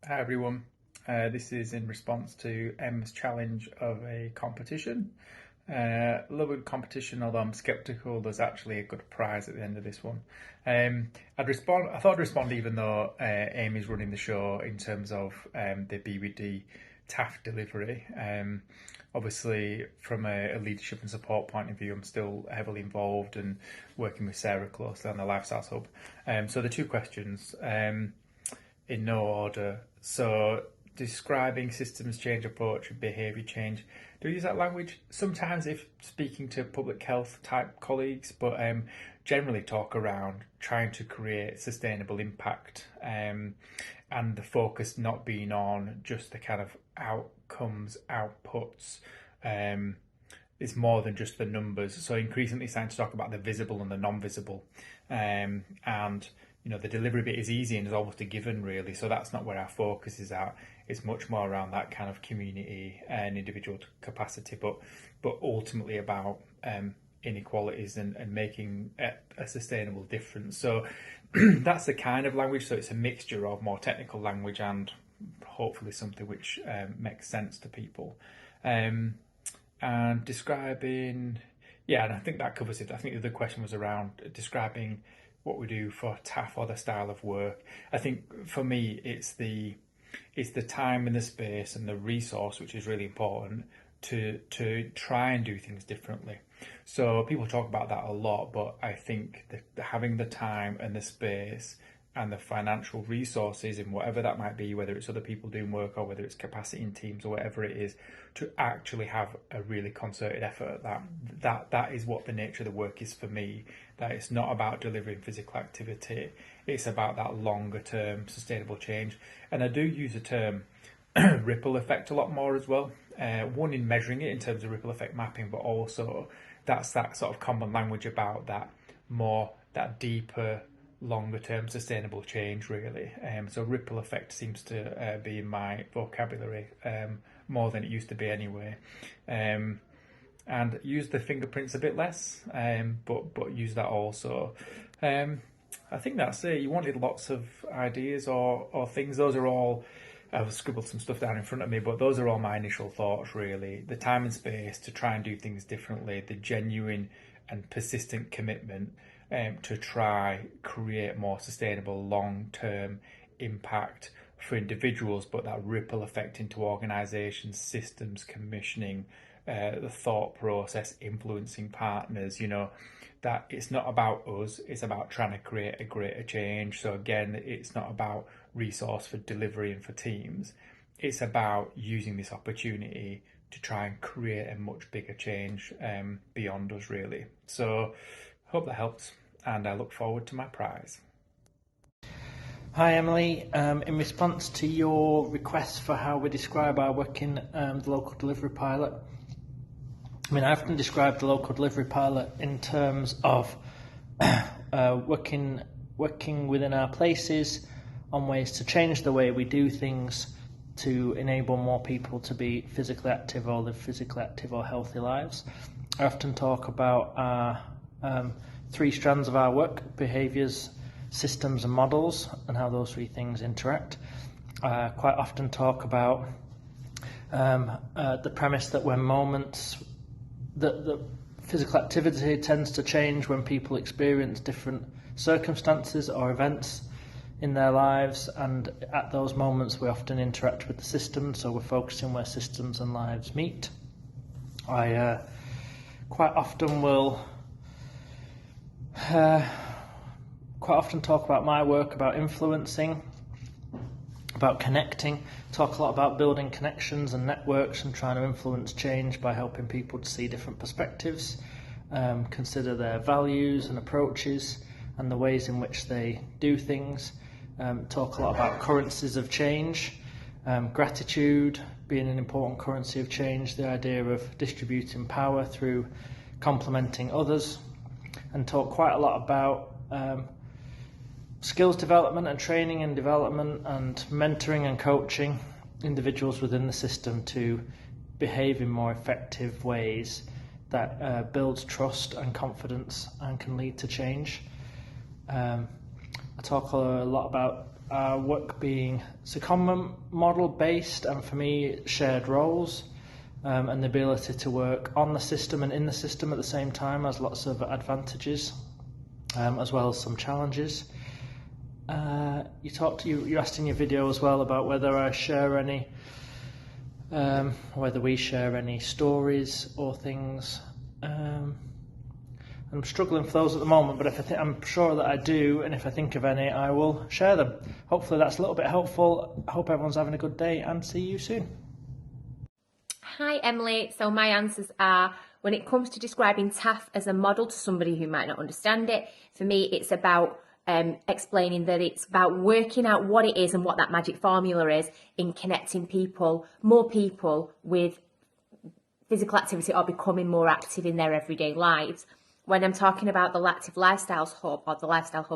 Hi everyone. This is in response to M's challenge of a competition. A little bit of competition, although I'm skeptical there's actually a good prize at the end of this one. I'd respond. I thought I'd respond even though Amy's running the show in terms of the BWD TAF delivery. Obviously, from a leadership and support point of view, I'm still heavily involved and working with Sarah closely on the Lifestyles Hub. So the two questions. In no order. So describing systems change approach and behaviour change. Do we use that language? Sometimes if speaking to public health type colleagues, but generally talk around trying to create sustainable impact and the focus not being on just the kind of outcomes, outputs. It's more than just the numbers. So increasingly starting to talk about the visible and the non-visible. And the delivery bit is easy and is almost a given really. So that's not where our focus is at. It's much more around that kind of community and individual capacity, but ultimately about inequalities and making a sustainable difference. So that's the kind of language. So it's a mixture of more technical language and hopefully something which makes sense to people. And describing, and I think that covers it. I think the other question was around describing what we do for TAF or the style of work. I think for me, it's the time and the space and the resource which is really important to try and do things differently. So people talk about that a lot, but I think that having the time and the space and the financial resources in whatever that might be, whether it's other people doing work or whether it's capacity in teams or whatever it is, to actually have a really concerted effort at that is what the nature of the work is for me. That it's not about delivering physical activity, it's about that longer term sustainable change. And I do use the term ripple effect a lot more as well. One, in measuring it in terms of ripple effect mapping, but also that's that sort of common language about that deeper, longer term sustainable change really. So ripple effect seems to be in my vocabulary more than it used to be anyway. And use the fingerprints a bit less, but use that also. I think that's it. You wanted lots of ideas or things. Those are all, I've scribbled some stuff down in front of me, but those are all my initial thoughts really. The time and space to try and do things differently, the genuine and persistent commitment to try create more sustainable long-term impact for individuals, but that ripple effect into organisations, systems, commissioning, the thought process, influencing partners, that it's not about us, it's about trying to create a greater change. So again, it's not about resource for delivery and for teams. It's about using this opportunity to try and create a much bigger change beyond us really. So hope that helps, and I look forward to my prize. Hi Emily, in response to your request for how we describe our work in the local delivery pilot, I often describe the local delivery pilot in terms of working within our places on ways to change the way we do things to enable more people to be physically active or live physically active or healthy lives. I often talk about our three strands of our work: behaviours, systems and models, and how those three things interact. I quite often talk about the premise that that physical activity tends to change when people experience different circumstances or events in their lives, and at those moments we often interact with the system, so we're focusing where systems and lives meet. I quite often talk about my work, about influencing, about connecting, talk a lot about building connections and networks and trying to influence change by helping people to see different perspectives, consider their values and approaches and the ways in which they do things, talk a lot about currencies of change, gratitude being an important currency of change, the idea of distributing power through complementing others, and talk quite a lot about skills development and training and development and mentoring and coaching individuals within the system to behave in more effective ways that builds trust and confidence and can lead to change. I talk a lot about our work being secondment model based, and for me shared roles, and the ability to work on the system and in the system at the same time has lots of advantages, as well as some challenges. You asked in your video as well about whether I share any, whether we share any stories or things. I'm struggling for those at the moment, but I'm sure that I do, and if I think of any, I will share them. Hopefully that's a little bit helpful. I hope everyone's having a good day, and see you soon. Hi Emily, so my answers are, when it comes to describing TAF as a model to somebody who might not understand it, for me it's about explaining that it's about working out what it is and what that magic formula is in connecting people, more people, with physical activity or becoming more active in their everyday lives. When I'm talking about the Lactive Lifestyles Hub or the Lifestyle Hub